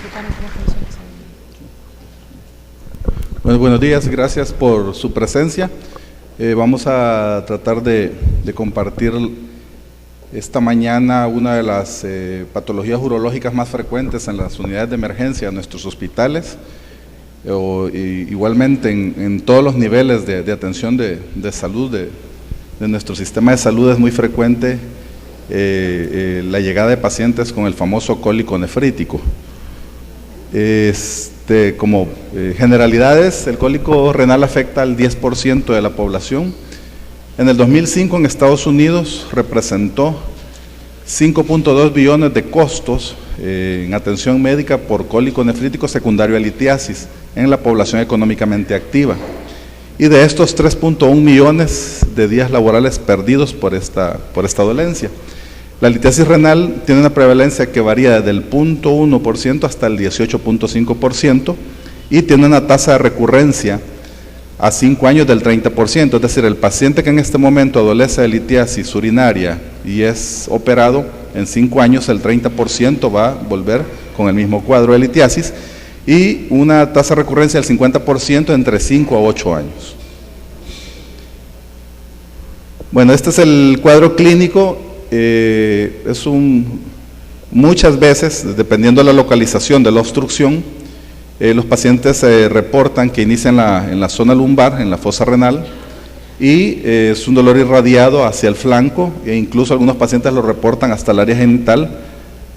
explicaron cómo funciona esa línea. Bueno, buenos días, gracias por su presencia. Vamos a tratar de compartir esta mañana una de las patologías urológicas más frecuentes en las unidades de emergencia de nuestros hospitales, igualmente en todos los niveles de atención de salud de nuestro sistema de salud. Es muy frecuente la llegada de pacientes con el famoso cólico nefrítico. Como generalidades, el cólico renal afecta al 10% de la población. En el 2005 en Estados Unidos representó 5.2 billones de costos en atención médica por cólico nefrítico secundario a litiasis en la población económicamente activa. Y de estos 3.1 millones de días laborales perdidos por esta dolencia. La litiasis renal tiene una prevalencia que varía desde el 0.1% hasta el 18.5% y tiene una tasa de recurrencia a 5 años del 30%, es decir, el paciente que en este momento adolece de litiasis urinaria y es operado, en 5 años el 30% va a volver con el mismo cuadro de litiasis y una tasa de recurrencia del 50% entre 5 a 8 años. Bueno, este es el cuadro clínico. Muchas veces, dependiendo de la localización de la obstrucción, los pacientes reportan que inician en la zona lumbar, en la fosa renal, y es un dolor irradiado hacia el flanco, e incluso algunos pacientes lo reportan hasta el área genital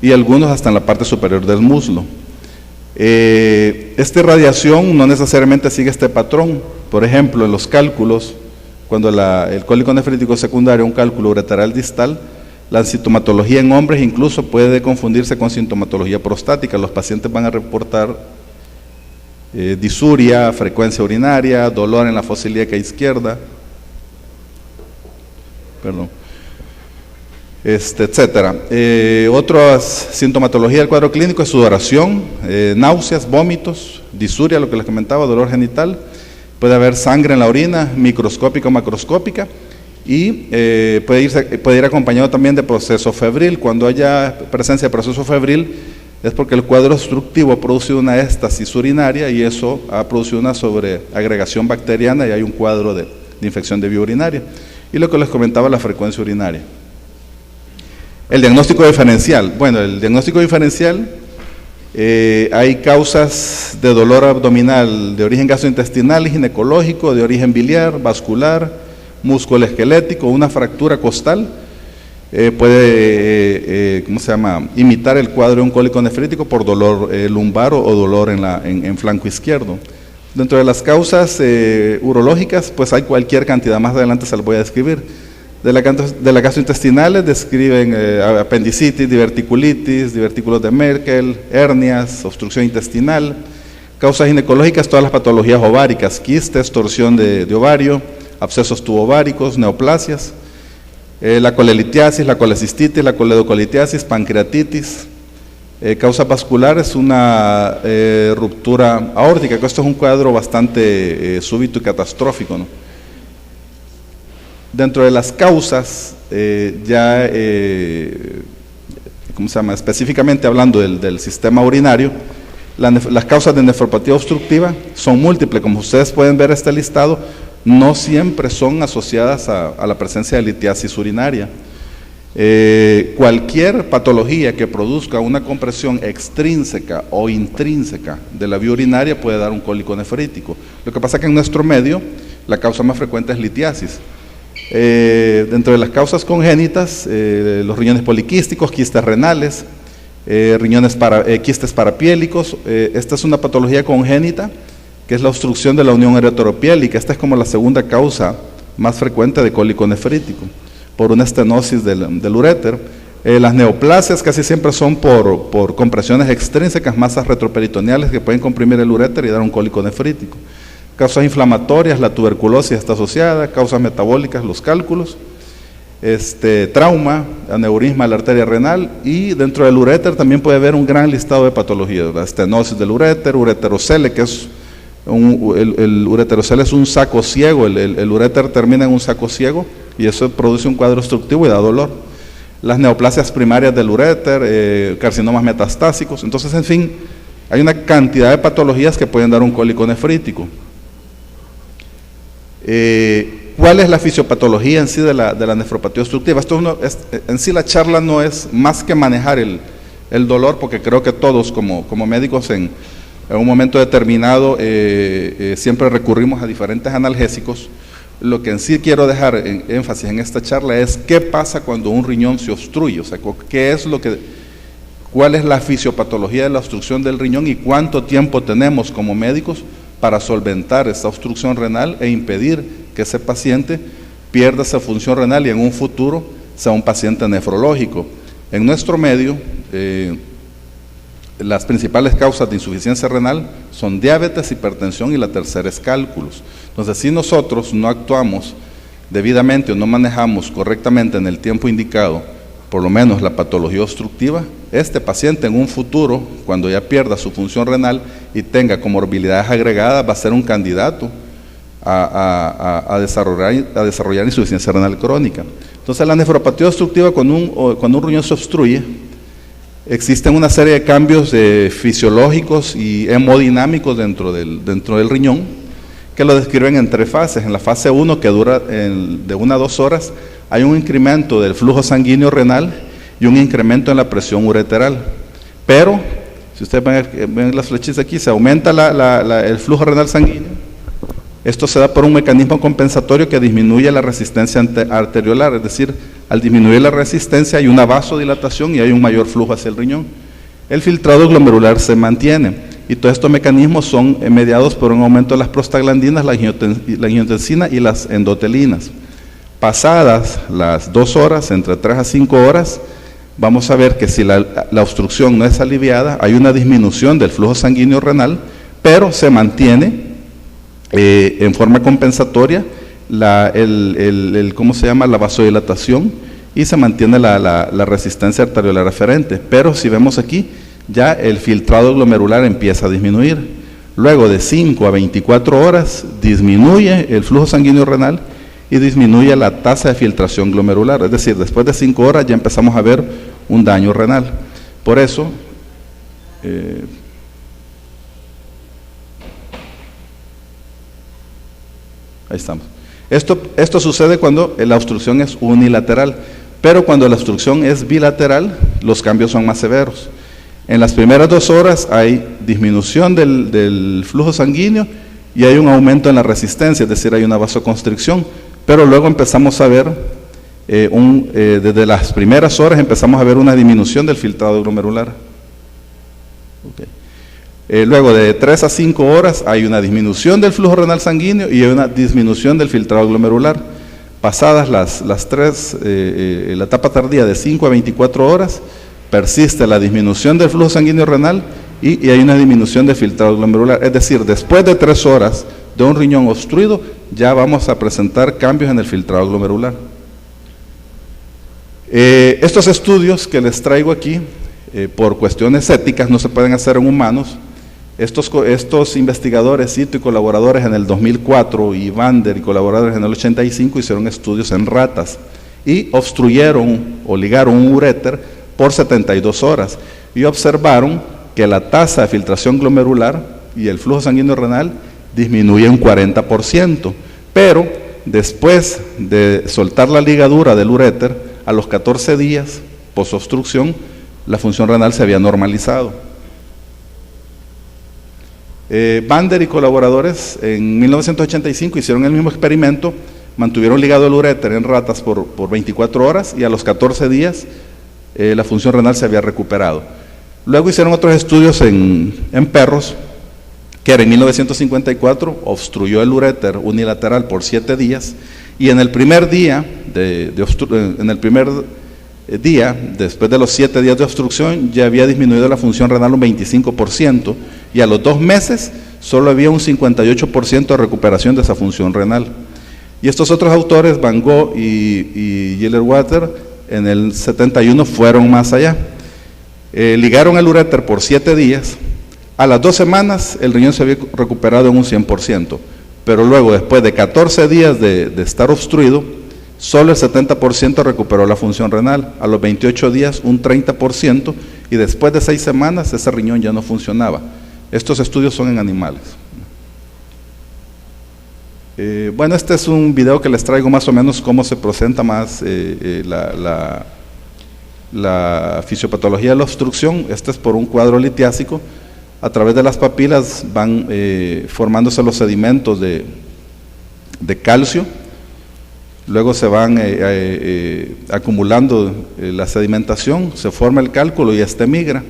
y algunos hasta en la parte superior del muslo. Esta irradiación no necesariamente sigue este patrón. Por ejemplo, en los cálculos, cuando el cólico nefrítico secundario, un cálculo ureteral distal, la sintomatología en hombres incluso puede confundirse con sintomatología prostática. Los pacientes van a reportar disuria, frecuencia urinaria, dolor en la fosa ilíaca izquierda, etcétera. Otra sintomatología del cuadro clínico es sudoración, náuseas, vómitos, disuria, lo que les comentaba, dolor genital. Puede haber sangre en la orina, microscópica o macroscópica, y puede ir acompañado también de proceso febril. Cuando haya presencia de proceso febril es porque el cuadro obstructivo ha producido una éstasis urinaria y eso ha producido una sobreagregación bacteriana y hay un cuadro de infección de vía urinaria. Y lo que les comentaba, la frecuencia urinaria. El diagnóstico diferencial. Bueno, el diagnóstico diferencial, hay causas de dolor abdominal de origen gastrointestinal y ginecológico, de origen biliar, vascular, musculoesquelético, una fractura costal, puede imitar el cuadro de un cólico nefrítico por dolor lumbar o dolor en flanco izquierdo. Dentro de las causas urológicas, pues hay cualquier cantidad, más adelante se las voy a describir. De las gastrointestinales describen apendicitis, diverticulitis, divertículos de Merkel, hernias, obstrucción intestinal. Causas ginecológicas, todas las patologías ováricas, quistes, torsión de ovario, abscesos tubováricos, neoplasias, la colelitiasis, la colecistitis, la coledocolitiasis, pancreatitis. Causas vasculares, una ruptura aórtica, que esto es un cuadro bastante súbito y catastrófico, ¿no? Dentro de las causas, específicamente hablando del sistema urinario, las causas de nefropatía obstructiva son múltiples. Como ustedes pueden ver este listado, no siempre son asociadas a la presencia de litiasis urinaria. Cualquier patología que produzca una compresión extrínseca o intrínseca de la vía urinaria puede dar un cólico nefrítico. Lo que pasa es que en nuestro medio la causa más frecuente es litiasis. Dentro de las causas congénitas, los riñones poliquísticos, quistes renales, quistes parapiélicos. Esta es una patología congénita que es la obstrucción de la unión ureteropiélica. Esta es como la segunda causa más frecuente de cólico nefrítico, por una estenosis del uréter. Las neoplasias casi siempre son por compresiones extrínsecas, masas retroperitoneales que pueden comprimir el uréter y dar un cólico nefrítico. Causas inflamatorias, la tuberculosis está asociada. Causas metabólicas, los cálculos. Trauma, aneurisma de la arteria renal, y dentro del uréter también puede haber un gran listado de patologías. La estenosis del uréter, ureterocele, que es el ureterocele es un saco ciego, el uréter termina en un saco ciego y eso produce un cuadro obstructivo y da dolor. Las neoplasias primarias del uréter, carcinomas metastásicos. Entonces, en fin, Hay una cantidad de patologías que pueden dar un cólico nefrítico. ¿Cuál es la fisiopatología en sí de la nefropatía obstructiva? En sí la charla no es más que manejar el dolor, porque creo que todos como médicos en un momento determinado siempre recurrimos a diferentes analgésicos. Lo que en sí quiero dejar en énfasis en esta charla es qué pasa cuando un riñón se obstruye, o sea, cuál es la fisiopatología de la obstrucción del riñón y cuánto tiempo tenemos como médicos para solventar esta obstrucción renal e impedir que ese paciente pierda esa función renal y en un futuro sea un paciente nefrológico. En nuestro medio, las principales causas de insuficiencia renal son diabetes, hipertensión y la tercera es cálculos. Entonces, si nosotros no actuamos debidamente o no manejamos correctamente en el tiempo indicado, por lo menos la patología obstructiva, este paciente en un futuro, cuando ya pierda su función renal y tenga comorbilidades agregadas, va a ser un candidato a desarrollar insuficiencia renal crónica. Entonces, la nefropatía obstructiva, cuando un riñón se obstruye, existen una serie de cambios fisiológicos y hemodinámicos dentro del riñón, que lo describen en 3 fases. En la fase 1, que dura de 1 a 2 horas, hay un incremento del flujo sanguíneo renal y un incremento en la presión ureteral. Pero, si ustedes ven las flechitas aquí, se aumenta el flujo renal sanguíneo. Esto se da por un mecanismo compensatorio que disminuye la resistencia arteriolar, es decir, al disminuir la resistencia hay una vasodilatación y hay un mayor flujo hacia el riñón. El filtrado glomerular se mantiene. Y todos estos mecanismos son mediados por un aumento de las prostaglandinas, la angiotensina y las endotelinas. Pasadas las 2 horas, entre 3 a 5 horas, vamos a ver que si la obstrucción no es aliviada, hay una disminución del flujo sanguíneo renal, pero se mantiene en forma compensatoria la vasodilatación y se mantiene la resistencia arteriolar aferente. Pero si vemos aquí, ya el filtrado glomerular empieza a disminuir. Luego de 5 a 24 horas disminuye el flujo sanguíneo renal y disminuye la tasa de filtración glomerular. Es decir, después de 5 horas ya empezamos a ver un daño renal. Por eso, ahí estamos. Esto sucede cuando la obstrucción es unilateral, pero cuando la obstrucción es bilateral, los cambios son más severos. En las primeras 2 horas hay disminución del flujo sanguíneo y hay un aumento en la resistencia, es decir, hay una vasoconstricción, pero luego empezamos a ver, desde las primeras horas empezamos a ver una disminución del filtrado glomerular. Luego de 3 a 5 horas hay una disminución del flujo renal sanguíneo y hay una disminución del filtrado glomerular. Pasadas la etapa tardía de 5 a 24 horas, persiste la disminución del flujo sanguíneo renal y hay una disminución del filtrado glomerular. Es decir, después de 3 horas de un riñón obstruido, ya vamos a presentar cambios en el filtrado glomerular. Estos estudios que les traigo aquí, por cuestiones éticas, no se pueden hacer en humanos. Estos investigadores, Cito y colaboradores en el 2004, y Vander y colaboradores en el 85, hicieron estudios en ratas y obstruyeron o ligaron un uréter por 72 horas y observaron que la tasa de filtración glomerular y el flujo sanguíneo renal disminuye un 40%, pero después de soltar la ligadura del uréter, a los 14 días posobstrucción, la función renal se había normalizado. Vander y colaboradores en 1985 hicieron el mismo experimento, mantuvieron ligado el uréter en ratas por 24 horas y a los 14 días la función renal se había recuperado. Luego hicieron otros estudios en perros, que en 1954 obstruyó el uréter unilateral por 7 días y en el primer día, después de los 7 días de obstrucción, ya había disminuido la función renal un 25% y a los 2 meses solo había un 58% de recuperación de esa función renal. Y estos otros autores, Van Gogh y Gillerwater, en el 71 fueron más allá. Ligaron el uréter por 7 días, a las 2 semanas el riñón se había recuperado en un 100%, pero luego después de 14 días de estar obstruido, solo el 70% recuperó la función renal, a los 28 días un 30% y después de 6 semanas ese riñón ya no funcionaba. Estos estudios son en animales. Bueno, este es un video que les traigo más o menos cómo se presenta más la fisiopatología de la obstrucción. Este es por un cuadro litiásico. A través de las papilas van formándose los sedimentos de calcio, luego se van acumulando la sedimentación, se forma el cálculo y este migra.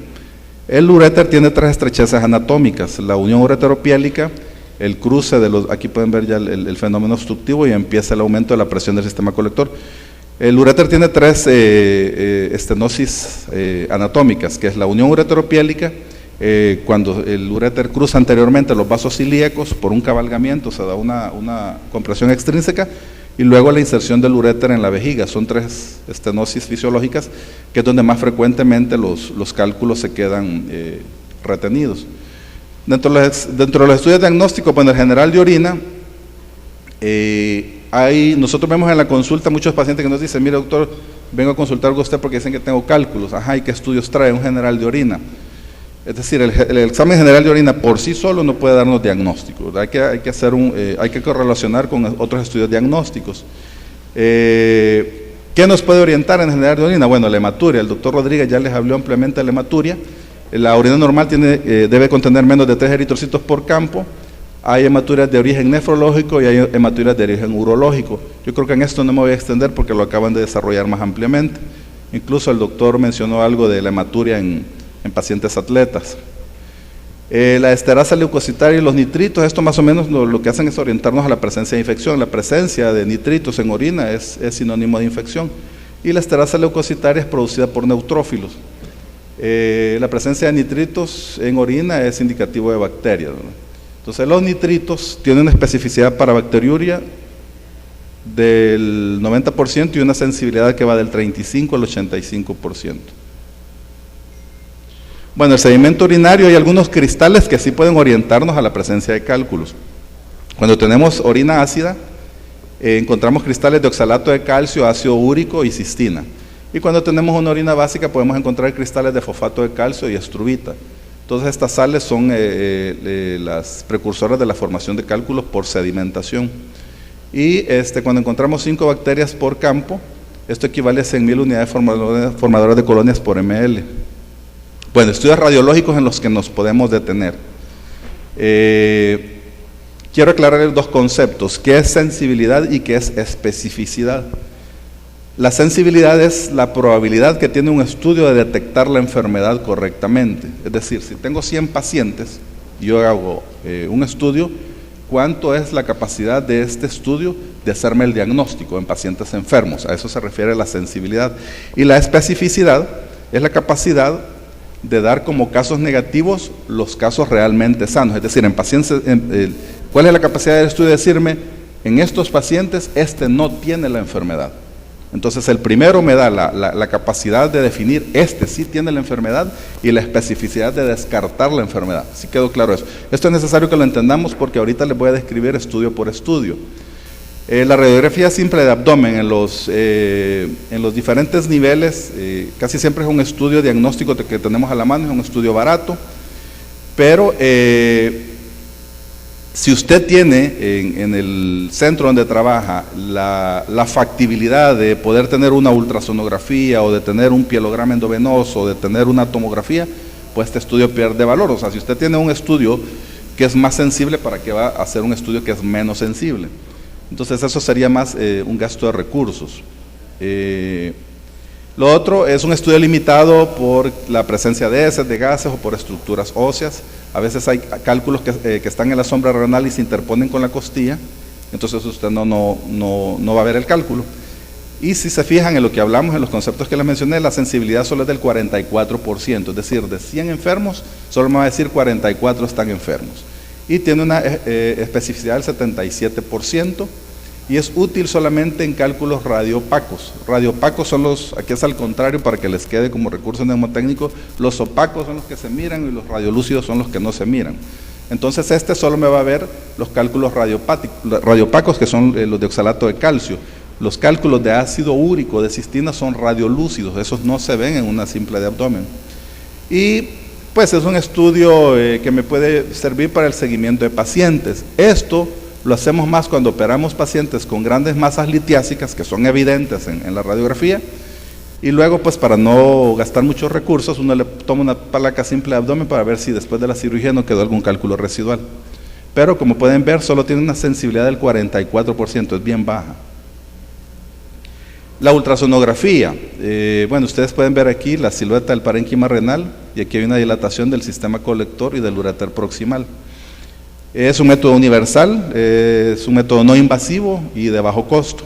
El uréter tiene tres estrechezas anatómicas: la unión ureteropiélica, el cruce de los, aquí pueden ver ya el fenómeno obstructivo, y empieza el aumento de la presión del sistema colector. El uréter tiene tres estenosis anatómicas, que es la unión ureteropiélica. Cuando el uréter cruza anteriormente los vasos ilíacos por un cabalgamiento, se da una compresión extrínseca, y luego la inserción del uréter en la vejiga. Son tres estenosis fisiológicas, que es donde más frecuentemente los cálculos se quedan retenidos. Dentro de los estudios diagnósticos, bueno, el general de orina, nosotros vemos en la consulta muchos pacientes que nos dicen: mire, doctor, vengo a consultar con usted porque dicen que tengo cálculos. Ajá, ¿y qué estudios trae? Un general de orina. Es decir, el examen general de orina por sí solo no puede darnos diagnóstico. Hay que correlacionar con otros estudios diagnósticos. ¿Qué nos puede orientar en el general de orina? Bueno, la hematuria. El doctor Rodríguez ya les habló ampliamente de la hematuria. La orina normal debe contener menos de 3 eritrocitos por campo. Hay hematurias de origen nefrológico y hay hematurias de origen urológico. Yo creo que en esto no me voy a extender porque lo acaban de desarrollar más ampliamente. Incluso el doctor mencionó algo de la hematuria en pacientes atletas. La esterasa leucocitaria y los nitritos, esto más o menos lo que hacen es orientarnos a la presencia de infección. La presencia de nitritos en orina es sinónimo de infección, y la esterasa leucocitaria es producida por neutrófilos. La presencia de nitritos en orina es indicativo de bacterias, ¿verdad? Entonces los nitritos tienen una especificidad para bacteriuria del 90% y una sensibilidad que va del 35 al 85%. Bueno, el sedimento urinario, hay algunos cristales que sí pueden orientarnos a la presencia de cálculos. Cuando tenemos orina ácida, encontramos cristales de oxalato de calcio, ácido úrico y cistina. Y cuando tenemos una orina básica podemos encontrar cristales de fosfato de calcio y estruvita. Todas estas sales son las precursoras de la formación de cálculos por sedimentación. Y cuando encontramos 5 bacterias por campo, esto equivale a 100.000 unidades formadoras de colonias por ml. Bueno, estudios radiológicos en los que nos podemos detener. Quiero aclarar dos conceptos: qué es sensibilidad y qué es especificidad. La sensibilidad es la probabilidad que tiene un estudio de detectar la enfermedad correctamente. Es decir, si tengo 100 pacientes y yo hago un estudio, ¿cuánto es la capacidad de este estudio de hacerme el diagnóstico en pacientes enfermos? A eso se refiere la sensibilidad. Y la especificidad es la capacidad de dar como casos negativos los casos realmente sanos. Es decir, en pacientes, ¿cuál es la capacidad del estudio de decirme: en estos pacientes no tiene la enfermedad? Entonces el primero me da la capacidad de definir sí tiene la enfermedad, y la especificidad de descartar la enfermedad. ¿Sí quedó claro eso? Esto es necesario que lo entendamos porque ahorita les voy a describir estudio por estudio. La radiografía simple de abdomen en los diferentes niveles, casi siempre es un estudio diagnóstico que tenemos a la mano, es un estudio barato, pero si usted tiene en el centro donde trabaja la factibilidad de poder tener una ultrasonografía, o de tener un pielograma endovenoso, o de tener una tomografía, pues este estudio pierde valor. O sea, si usted tiene un estudio que es más sensible, ¿para qué va a hacer un estudio que es menos sensible? Entonces eso sería más un gasto de recursos. Lo otro es un estudio limitado por la presencia de heces, de gases o por estructuras óseas. A veces hay cálculos que están en la sombra renal y se interponen con la costilla, entonces usted no va a ver el cálculo. Y si se fijan en lo que hablamos, en los conceptos que les mencioné, la sensibilidad solo es del 44%, es decir, de 100 enfermos, solo me va a decir 44 están enfermos. Y tiene una especificidad del 77%, y es útil solamente en cálculos radiopacos. Radiopacos son aquí es al contrario para que les quede como recurso mnemotécnico: los opacos son los que se miran y los radiolúcidos son los que no se miran. Entonces solo me va a ver los cálculos radiopacos, que son los de oxalato de calcio. Los cálculos de ácido úrico, de cistina, son radiolúcidos, esos no se ven en una simple de abdomen. Y pues es un estudio que me puede servir para el seguimiento de pacientes. Esto lo hacemos más cuando operamos pacientes con grandes masas litiásicas que son evidentes en la radiografía, y luego pues para no gastar muchos recursos uno le toma una placa simple de abdomen para ver si después de la cirugía no quedó algún cálculo residual. Pero como pueden ver solo tiene una sensibilidad del 44%, es bien baja. La ultrasonografía, bueno, ustedes pueden ver aquí la silueta del parénquima renal y aquí hay una dilatación del sistema colector y del uréter proximal. Es un método universal, es un método no invasivo y de bajo costo.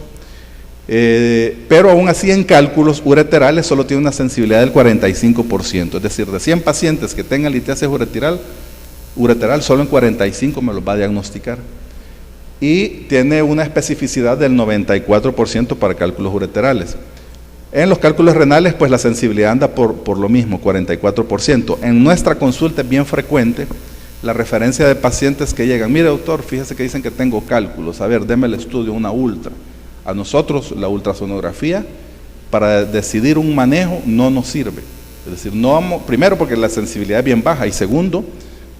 Pero aún así en cálculos ureterales solo tiene una sensibilidad del 45%, es decir, de 100 pacientes que tengan litiasis ureteral, solo en 45 me los va a diagnosticar. Y tiene una especificidad del 94% para cálculos ureterales. En los cálculos renales, pues la sensibilidad anda por lo mismo, 44%. En nuestra consulta es bien frecuente la referencia de pacientes que llegan, mire doctor, fíjese que dicen que tengo cálculos, a ver, deme el estudio, una ultra. A nosotros la ultrasonografía para decidir un manejo no nos sirve. Es decir, no vamos, primero porque la sensibilidad es bien baja y segundo,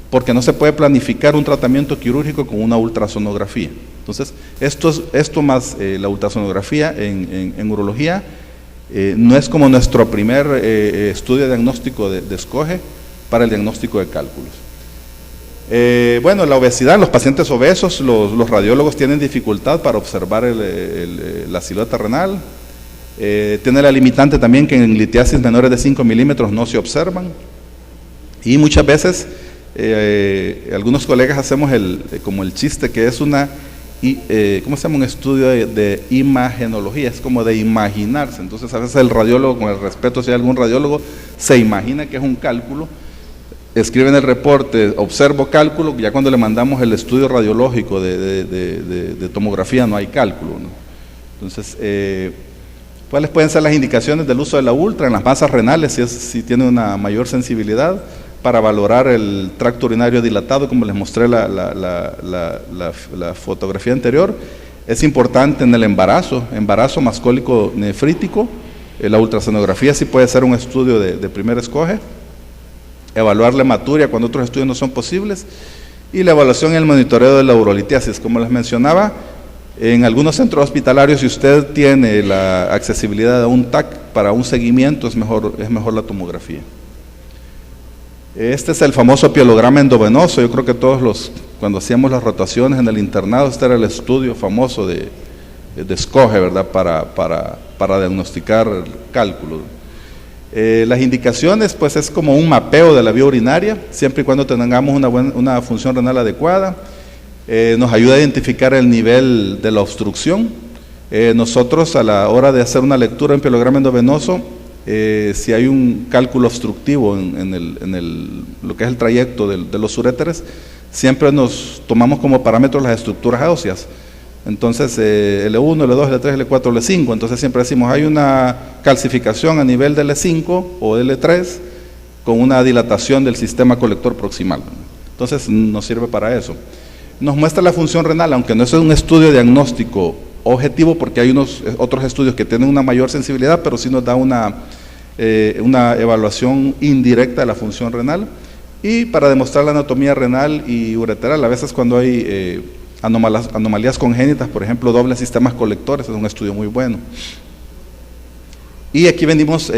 porque no se puede planificar un tratamiento quirúrgico con una ultrasonografía. Entonces, esto más la ultrasonografía en urología no es como nuestro primer estudio diagnóstico de SCOGE para el diagnóstico de cálculos. Bueno, la obesidad, los pacientes obesos, los radiólogos tienen dificultad para observar la silueta renal. Tiene la limitante también que en litiasis menores de 5 milímetros no se observan. Y muchas veces algunos colegas hacemos como el chiste que es una, ¿cómo se llama? Un estudio de imagenología, es como de imaginarse. Entonces a veces el radiólogo, con el respeto si hay algún radiólogo, se imagina que es un cálculo, escribe en el reporte, observo cálculo, ya cuando le mandamos el estudio radiológico de tomografía no hay cálculo, ¿no? Entonces, ¿cuáles pueden ser las indicaciones del uso de la ultra? En las masas renales, si tiene una mayor sensibilidad, para valorar el tracto urinario dilatado, como les mostré la fotografía anterior. Es importante en el embarazo mascólico nefrítico, la ultrasonografía sí puede ser un estudio de primer escoge. Evaluar la hematuria cuando otros estudios no son posibles, y la evaluación y el monitoreo de la urolitiasis. Como les mencionaba, en algunos centros hospitalarios, si usted tiene la accesibilidad a un TAC para un seguimiento, es mejor la tomografía. Este es el famoso pielograma endovenoso. Yo creo que todos cuando hacíamos las rotaciones en el internado, este era el estudio famoso de SCOGE, ¿verdad? Para diagnosticar el cálculo. Las indicaciones, pues es como un mapeo de la vía urinaria, siempre y cuando tengamos una función renal adecuada. Nos ayuda a identificar el nivel de la obstrucción. Nosotros a la hora de hacer una lectura en pielograma endovenoso, si hay un cálculo obstructivo en lo que es el trayecto de los uréteres, siempre nos tomamos como parámetros las estructuras óseas. Entonces, L1, L2, L3, L4, L5, entonces siempre decimos, hay una calcificación a nivel de L5 o L3 con una dilatación del sistema colector proximal. Entonces, nos sirve para eso. Nos muestra la función renal, aunque no es un estudio diagnóstico objetivo, porque hay otros estudios que tienen una mayor sensibilidad, pero sí nos da una evaluación indirecta de la función renal. Y para demostrar la anatomía renal y ureteral, a veces cuando hay anomalías congénitas, por ejemplo, dobles sistemas colectores, es un estudio muy bueno. Y aquí venimos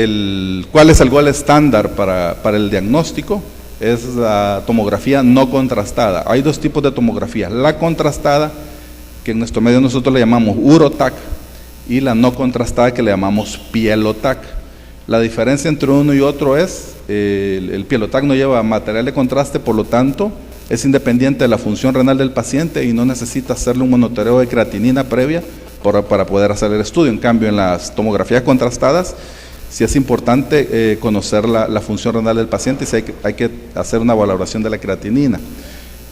cuál es el gol estándar para el diagnóstico. Es la tomografía no contrastada. Hay dos tipos de tomografía: la contrastada, que en nuestro medio nosotros le llamamos urotac, y la no contrastada, que le llamamos pielotac. La diferencia entre uno y otro es, el pielotac no lleva material de contraste, por lo tanto, es independiente de la función renal del paciente y no necesita hacerle un monitoreo de creatinina previa para poder hacer el estudio. En cambio, en las tomografías contrastadas, sí es importante conocer la función renal del paciente y sí hay que hacer una valoración de la creatinina.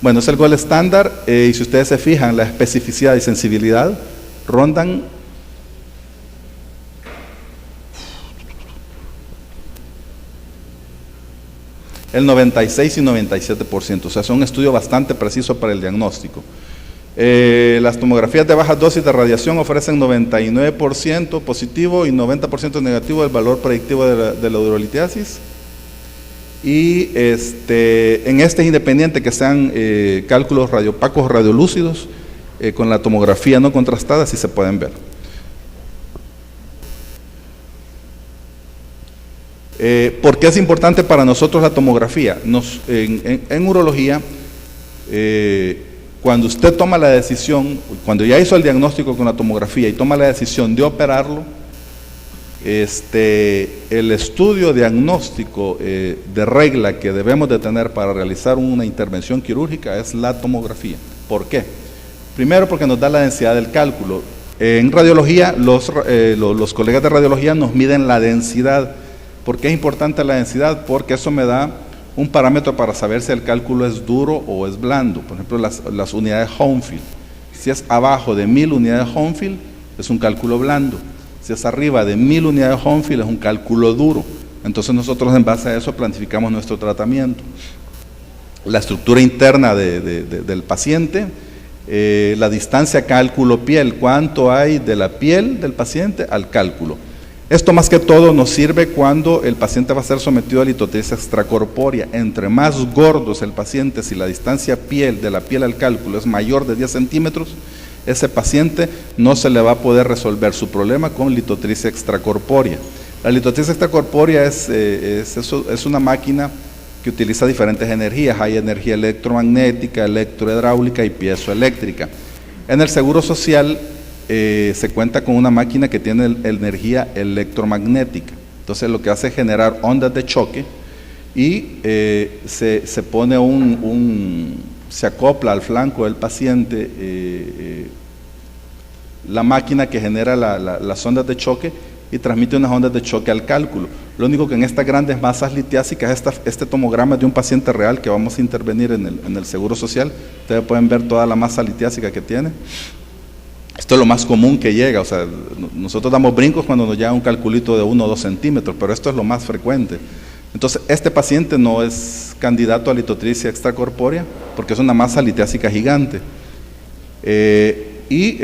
Bueno, es el gol estándar, y si ustedes se fijan, la especificidad y sensibilidad rondan el 96 y 97%, o sea, es un estudio bastante preciso para el diagnóstico. Las tomografías de baja dosis de radiación ofrecen 99% positivo y 90% negativo del valor predictivo de la urolitiasis. Y en este es independiente que sean cálculos radiopacos o radiolúcidos, con la tomografía no contrastada, sí se pueden ver. ¿Por qué es importante para nosotros la tomografía? En urología, cuando usted toma la decisión, cuando ya hizo el diagnóstico con la tomografía y toma la decisión de operarlo, el estudio diagnóstico de regla que debemos de tener para realizar una intervención quirúrgica es la tomografía. ¿Por qué? Primero, porque nos da la densidad del cálculo. En radiología, los colegas de radiología nos miden la densidad. ¿Por qué es importante la densidad? Porque eso me da un parámetro para saber si el cálculo es duro o es blando. Por ejemplo, las unidades Hounsfield. Si es abajo de 1000 unidades Hounsfield, es un cálculo blando. Si es arriba de 1000 unidades Hounsfield, es un cálculo duro. Entonces nosotros en base a eso planificamos nuestro tratamiento. La estructura interna del paciente, la distancia cálculo-piel, cuánto hay de la piel del paciente al cálculo. Esto más que todo nos sirve cuando el paciente va a ser sometido a litotripsia extracorpórea. Entre más gordo es el paciente, si la distancia de la piel al cálculo es mayor de 10 centímetros, ese paciente no se le va a poder resolver su problema con litotripsia extracorpórea. La litotripsia extracorpórea es una máquina que utiliza diferentes energías. Hay energía electromagnética, electrohidráulica y piezoeléctrica. En el Seguro Social se cuenta con una máquina que tiene energía electromagnética. Entonces lo que hace es generar ondas de choque y se pone se acopla al flanco del paciente la máquina que genera las ondas de choque y transmite unas ondas de choque al cálculo. Lo único que en estas grandes masas litiásicas, este tomograma de un paciente real que vamos a intervenir en el Seguro Social, ustedes pueden ver toda la masa litiásica que tiene. Esto es lo más común que llega, o sea, nosotros damos brincos cuando nos llega un calculito de 1 o 2 centímetros, pero esto es lo más frecuente. Entonces, este paciente no es candidato a litotripsia extracorpórea porque es una masa litiásica gigante.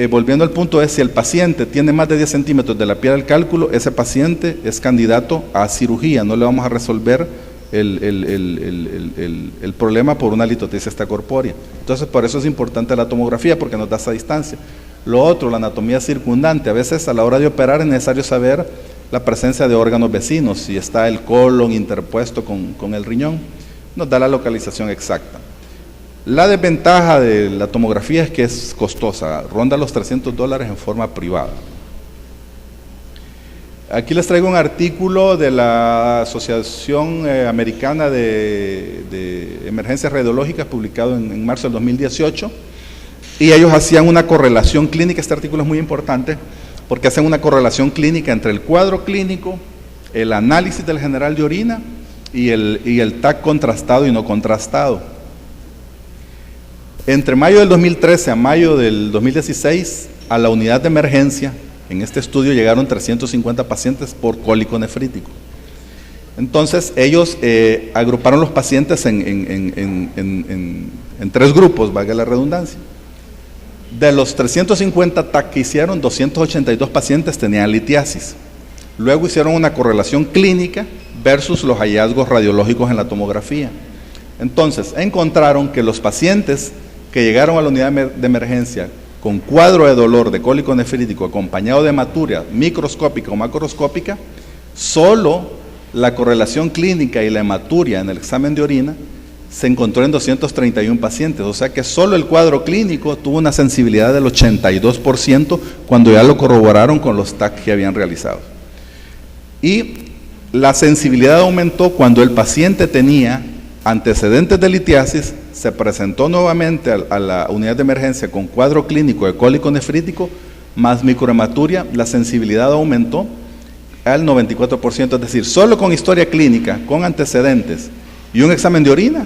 Volviendo al punto si el paciente tiene más de 10 centímetros de la piel al cálculo, ese paciente es candidato a cirugía, no le vamos a resolver el problema por una litotripsia extracorpórea. Entonces, por eso es importante la tomografía, porque nos da esa distancia. Lo otro, la anatomía circundante. A veces a la hora de operar es necesario saber la presencia de órganos vecinos, si está el colon interpuesto con el riñón, nos da la localización exacta. La desventaja de la tomografía es que es costosa, ronda los $300 en forma privada. Aquí les traigo un artículo de la Asociación Americana de Emergencias Radiológicas, publicado en marzo del 2018, y ellos hacían una correlación clínica. Este artículo es muy importante porque hacen una correlación clínica entre el cuadro clínico, el análisis del general de orina y el TAC contrastado y no contrastado. Entre mayo del 2013 a mayo del 2016, a la unidad de emergencia, en este estudio llegaron 350 pacientes por cólico nefrítico. Entonces, ellos agruparon los pacientes en 3 grupos, valga la redundancia. De los 350 TAC que hicieron, 282 pacientes tenían litiasis. Luego hicieron una correlación clínica versus los hallazgos radiológicos en la tomografía. Entonces, encontraron que los pacientes que llegaron a la unidad de emergencia con cuadro de dolor de cólico nefrítico acompañado de hematuria microscópica o macroscópica, solo la correlación clínica y la hematuria en el examen de orina se encontró en 231 pacientes, o sea que solo el cuadro clínico tuvo una sensibilidad del 82% cuando ya lo corroboraron con los TAC que habían realizado. Y la sensibilidad aumentó cuando el paciente tenía antecedentes de litiasis, se presentó nuevamente a la unidad de emergencia con cuadro clínico de cólico nefrítico más microhematuria, la sensibilidad aumentó al 94%, es decir, solo con historia clínica, con antecedentes y un examen de orina,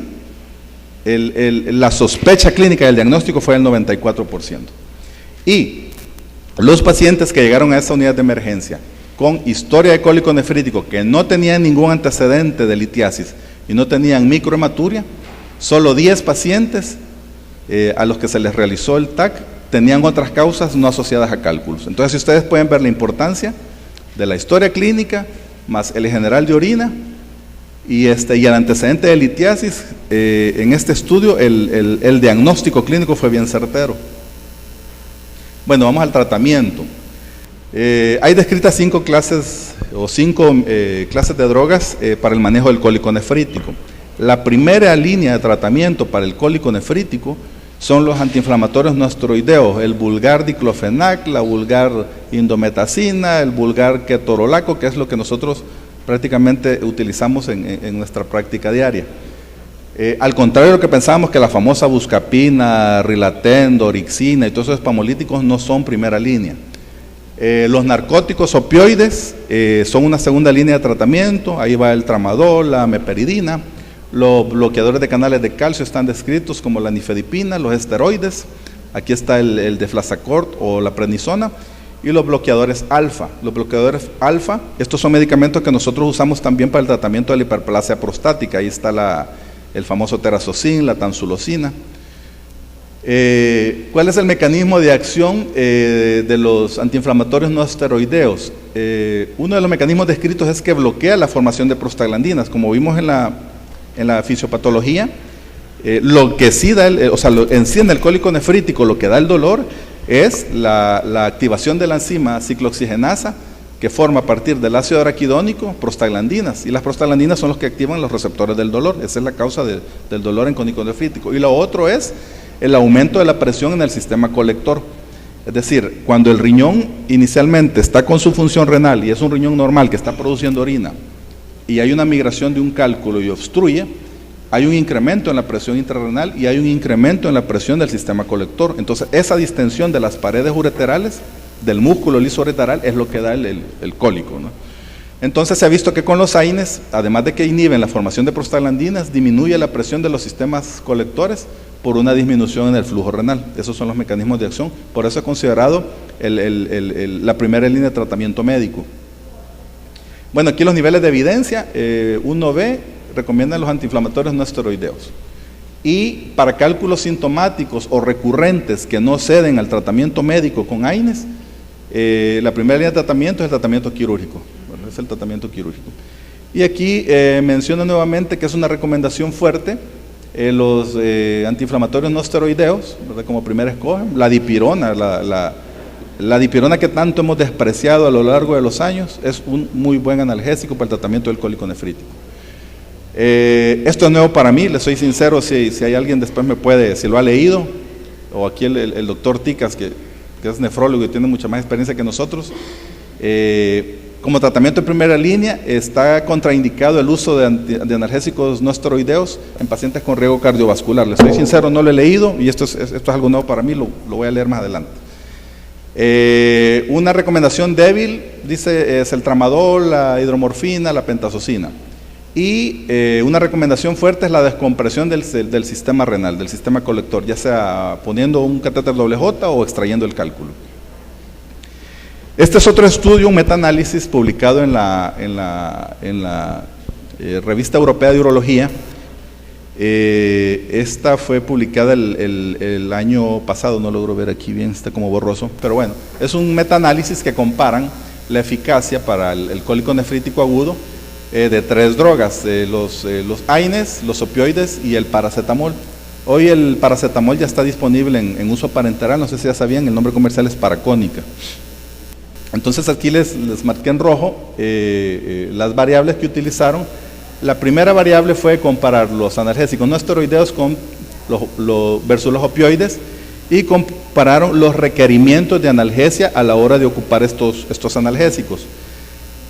la sospecha clínica del diagnóstico fue del 94%. Y los pacientes que llegaron a esa unidad de emergencia con historia de cólico nefrítico que no tenían ningún antecedente de litiasis y no tenían microhematuria, solo 10 pacientes a los que se les realizó el TAC tenían otras causas no asociadas a cálculos. Entonces, si ustedes pueden ver la importancia de la historia clínica más el general de orina Y el antecedente de litiasis, en este estudio, el diagnóstico clínico fue bien certero. Bueno, vamos al tratamiento. Hay descritas 5 clases o 5 clases de drogas para el manejo del cólico nefrítico. La primera línea de tratamiento para el cólico nefrítico son los antiinflamatorios no esteroideos, el vulgar diclofenac, la vulgar indometacina, el vulgar ketorolaco, que es lo que nosotros prácticamente utilizamos en nuestra práctica diaria. Al contrario de lo que pensábamos, que la famosa buscapina, rilatén, dorixina y todos esos espamolíticos no son primera línea. Los narcóticos opioides son una segunda línea de tratamiento. Ahí va el tramadol, la meperidina. Los bloqueadores de canales de calcio están descritos como la nifedipina, los esteroides. Aquí está el deflazacort o la prednisona. Y los bloqueadores alfa. Los bloqueadores alfa, estos son medicamentos que nosotros usamos también para el tratamiento de la hiperplasia prostática. Ahí está el famoso terazocin, la tansulosina. ¿Cuál es el mecanismo de acción de los antiinflamatorios no esteroideos? Uno de los mecanismos descritos es que bloquea la formación de prostaglandinas. Como vimos en la fisiopatología, lo que sí da, en sí en el cólico nefrítico, lo que da el dolor es la activación de la enzima ciclooxigenasa, que forma a partir del ácido araquidónico prostaglandinas, y las prostaglandinas son los que activan los receptores del dolor. Esa es la causa del dolor en cólico nefrítico. Y lo otro es el aumento de la presión en el sistema colector. Es decir, cuando el riñón inicialmente está con su función renal y es un riñón normal que está produciendo orina, y hay una migración de un cálculo y obstruye, hay un incremento en la presión intrarrenal y hay un incremento en la presión del sistema colector. Entonces, esa distensión de las paredes ureterales, del músculo liso ureteral, es lo que da el cólico, ¿no? Entonces, se ha visto que con los AINES, además de que inhiben la formación de prostaglandinas, disminuye la presión de los sistemas colectores por una disminución en el flujo renal. Esos son los mecanismos de acción. Por eso es considerado la primera línea de tratamiento médico. Bueno, aquí los niveles de evidencia. 1B recomiendan los antiinflamatorios no esteroideos. Y para cálculos sintomáticos o recurrentes que no ceden al tratamiento médico con AINES, la primera línea de tratamiento es el tratamiento quirúrgico. Bueno, es el tratamiento quirúrgico. Y aquí menciono nuevamente que es una recomendación fuerte los antiinflamatorios no esteroideos, ¿verdad? Como primera escogen, la dipirona, la dipirona que tanto hemos despreciado a lo largo de los años, es un muy buen analgésico para el tratamiento del cólico nefrítico. Esto es nuevo para mí, les soy sincero, si hay alguien después me puede, si lo ha leído, o aquí el doctor Ticas, que es nefrólogo y tiene mucha más experiencia que nosotros, como tratamiento de primera línea está contraindicado el uso de analgésicos no esteroideos en pacientes con riesgo cardiovascular. Les soy sincero, no lo he leído y esto es algo nuevo para mí, lo voy a leer más adelante. Una recomendación débil, dice, es el tramadol, la hidromorfina, la pentazocina. Y una recomendación fuerte es la descompresión del sistema renal, del sistema colector, ya sea poniendo un catéter doble J o extrayendo el cálculo. Este es otro estudio, un metaanálisis publicado en la Revista Europea de Urología. Esta fue publicada el año pasado, no logro ver aquí bien, está como borroso, pero bueno, es un metaanálisis que comparan la eficacia para el cólico nefrítico agudo de 3 drogas, los AINES, los opioides y el paracetamol. Hoy el paracetamol ya está disponible en uso parenteral, no sé si ya sabían, el nombre comercial es Paracónica. Entonces aquí les marqué en rojo las variables que utilizaron. La primera variable fue comparar los analgésicos no esteroideos versus los opioides, y compararon los requerimientos de analgesia a la hora de ocupar estos analgésicos.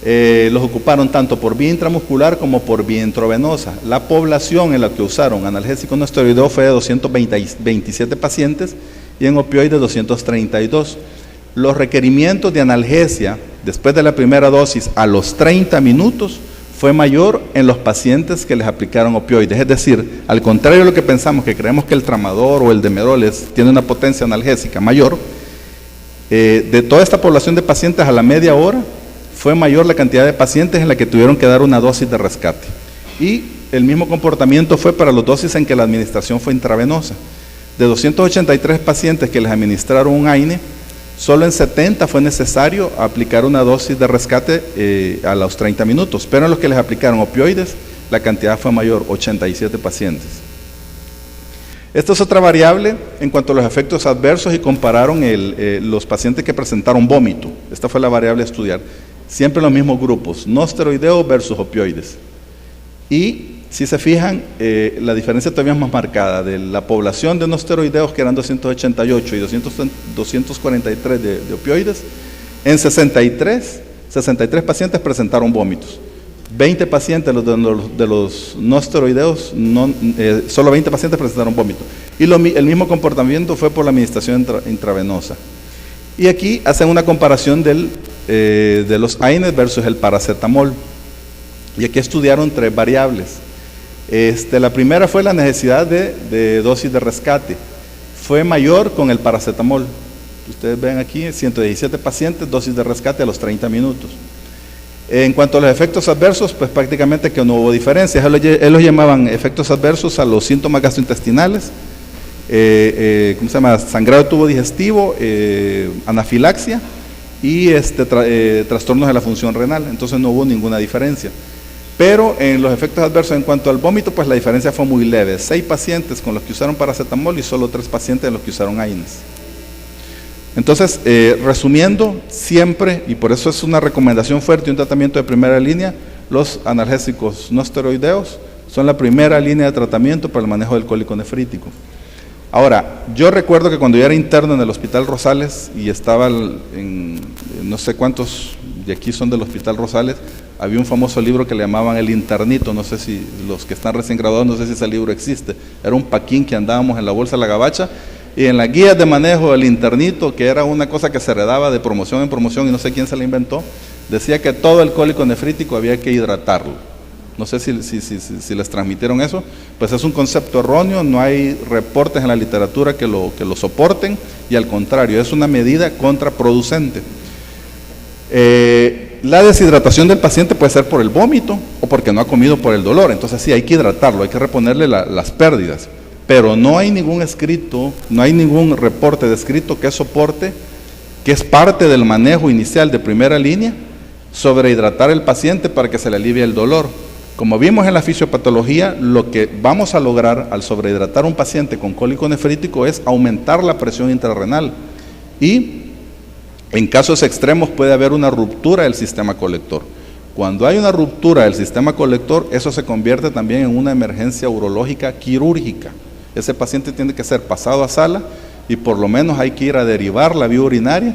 Los ocuparon tanto por vía intramuscular como por vía intravenosa. La población en la que usaron analgésicos no esteroideos fue de 227 pacientes y en opioides 232. Los requerimientos de analgesia después de la primera dosis a los 30 minutos fue mayor en los pacientes que les aplicaron opioides. Es decir, al contrario de lo que pensamos, que creemos que el tramador o el demerol tiene una potencia analgésica mayor, de toda esta población de pacientes a la media hora fue mayor la cantidad de pacientes en la que tuvieron que dar una dosis de rescate. Y el mismo comportamiento fue para las dosis en que la administración fue intravenosa. De 283 pacientes que les administraron un AINE, solo en 70 fue necesario aplicar una dosis de rescate a los 30 minutos, pero en los que les aplicaron opioides, la cantidad fue mayor, 87 pacientes. Esta es otra variable en cuanto a los efectos adversos y compararon los pacientes que presentaron vómito. Esta fue la variable a estudiar. Siempre los mismos grupos, no esteroideos versus opioides. Y si se fijan, la diferencia todavía es más marcada. De la población de no esteroideos, que eran 288 y 243 de opioides, en 63 pacientes presentaron vómitos. 20 pacientes de los no esteroideos, solo 20 pacientes presentaron vómito. Y el mismo comportamiento fue por la administración intravenosa. Y aquí hacen una comparación de los AINES versus el paracetamol. Y aquí estudiaron 3 variables. La primera fue la necesidad de dosis de rescate. Fue mayor con el paracetamol. Ustedes ven aquí, 117 pacientes, dosis de rescate a los 30 minutos. En cuanto a los efectos adversos, pues prácticamente que no hubo diferencias. Ellos los llamaban efectos adversos a los síntomas gastrointestinales, ¿cómo se llama? Sangrado de tubo digestivo, anafilaxia y trastornos de la función renal. Entonces no hubo ninguna diferencia. Pero en los efectos adversos en cuanto al vómito, pues la diferencia fue muy leve. 6 pacientes con los que usaron paracetamol y solo 3 pacientes en los que usaron AINES. Entonces, resumiendo, siempre, y por eso es una recomendación fuerte y un tratamiento de primera línea, los analgésicos no esteroideos son la primera línea de tratamiento para el manejo del cólico nefrítico. Ahora, yo recuerdo que cuando yo era interno en el Hospital Rosales y estaba en no sé cuántos de aquí son del Hospital Rosales, había un famoso libro que le llamaban El Internito, no sé si los que están recién graduados, no sé si ese libro existe, era un paquín que andábamos en la bolsa de la gabacha, y en las guías de manejo del internito, que era una cosa que se heredaba de promoción en promoción y no sé quién se la inventó, decía que todo el cólico nefrítico había que hidratarlo. No sé si les transmitieron eso, pues es un concepto erróneo, no hay reportes en la literatura que lo soporten, y al contrario, es una medida contraproducente. La deshidratación del paciente puede ser por el vómito o porque no ha comido por el dolor, entonces sí, hay que hidratarlo, hay que reponerle las pérdidas. Pero no hay ningún escrito, no hay ningún reporte descrito que soporte, que es parte del manejo inicial de primera línea, sobre hidratar al paciente para que se le alivie el dolor. Como vimos en la fisiopatología, lo que vamos a lograr al sobrehidratar a un paciente con cólico nefrítico es aumentar la presión intrarrenal y en casos extremos puede haber una ruptura del sistema colector. Cuando hay una ruptura del sistema colector, eso se convierte también en una emergencia urológica quirúrgica. Ese paciente tiene que ser pasado a sala y por lo menos hay que ir a derivar la vía urinaria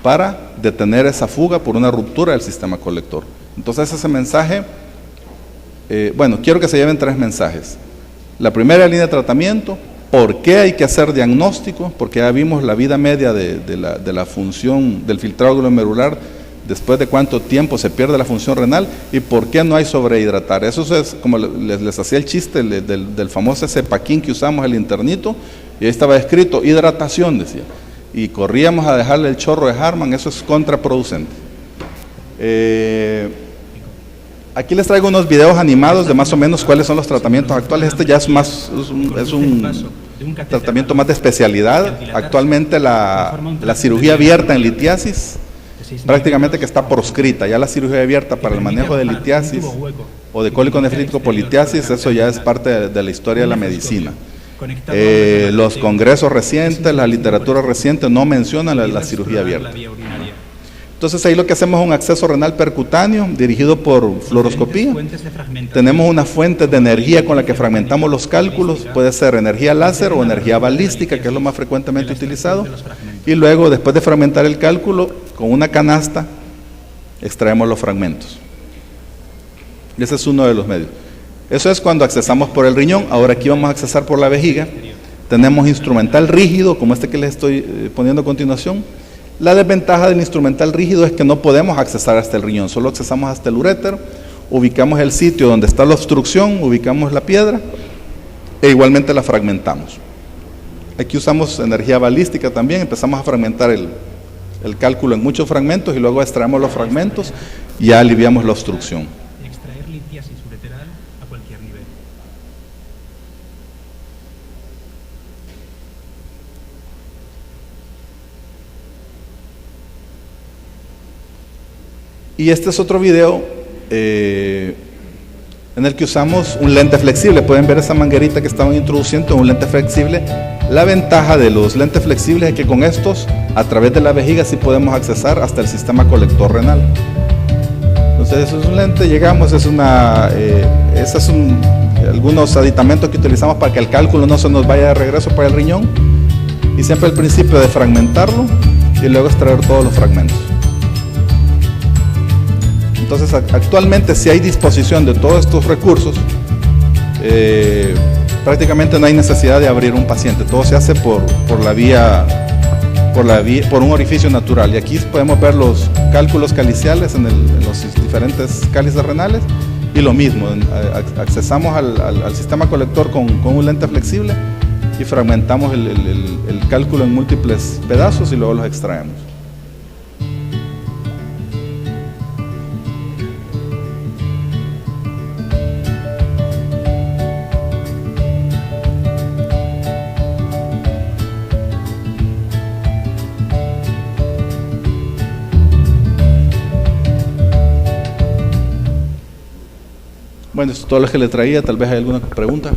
para detener esa fuga por una ruptura del sistema colector. Entonces ese mensaje, quiero que se lleven 3 mensajes. La primera línea de tratamiento, ¿por qué hay que hacer diagnóstico? Porque ya vimos la vida media de la función del filtrado glomerular, después de cuánto tiempo se pierde la función renal y por qué no hay sobrehidratar. Eso es como les hacía el chiste del famoso ese paquín que usamos, el internito, y ahí estaba escrito hidratación, decía, y corríamos a dejarle el chorro de Harman. Eso es contraproducente. Aquí les traigo unos videos animados de más o menos cuáles son los tratamientos actuales. Este ya es un tratamiento más de especialidad. Actualmente la cirugía abierta en litiasis prácticamente que está proscrita. Ya la cirugía abierta para el manejo de litiasis o de cólico nefrítico por litiasis, eso ya es parte de la historia de la medicina. Los congresos recientes, la literatura reciente no mencionan la cirugía abierta. Entonces ahí lo que hacemos es un acceso renal percutáneo dirigido por fluoroscopía. Tenemos una fuente de energía con la que fragmentamos los cálculos, puede ser energía láser o energía balística, que es lo más frecuentemente utilizado. Y luego, después de fragmentar el cálculo, con una canasta extraemos los fragmentos. Ese es uno de los medios. Eso es cuando accesamos por el riñón. Ahora aquí vamos a accesar por la vejiga. Tenemos instrumental rígido, como este que les estoy poniendo a continuación. La desventaja del instrumental rígido es que no podemos accesar hasta el riñón, solo accesamos hasta el uréter, ubicamos el sitio donde está la obstrucción, ubicamos la piedra e igualmente la fragmentamos. Aquí usamos energía balística también, empezamos a fragmentar el cálculo en muchos fragmentos y luego extraemos los fragmentos y ya aliviamos la obstrucción. Extraer litiasis ureteral a cualquier nivel. Y este es otro video en el que usamos un lente flexible. Pueden ver esa manguerita que estaban introduciendo, un lente flexible. La ventaja de los lentes flexibles es que con estos, a través de la vejiga, sí podemos accesar hasta el sistema colector renal. Entonces, eso es un lente, llegamos, esos son algunos aditamentos que utilizamos para que el cálculo no se nos vaya de regreso para el riñón. Y siempre el principio de fragmentarlo y luego extraer todos los fragmentos. Entonces, actualmente, si hay disposición de todos estos recursos, prácticamente no hay necesidad de abrir un paciente. Todo se hace por un orificio natural. Y aquí podemos ver los cálculos caliciales en los diferentes cálices renales. Y lo mismo, accesamos al sistema colector con un lente flexible y fragmentamos el cálculo en múltiples pedazos y luego los extraemos. Bueno, esto es todo lo que le traía. Tal vez hay alguna pregunta.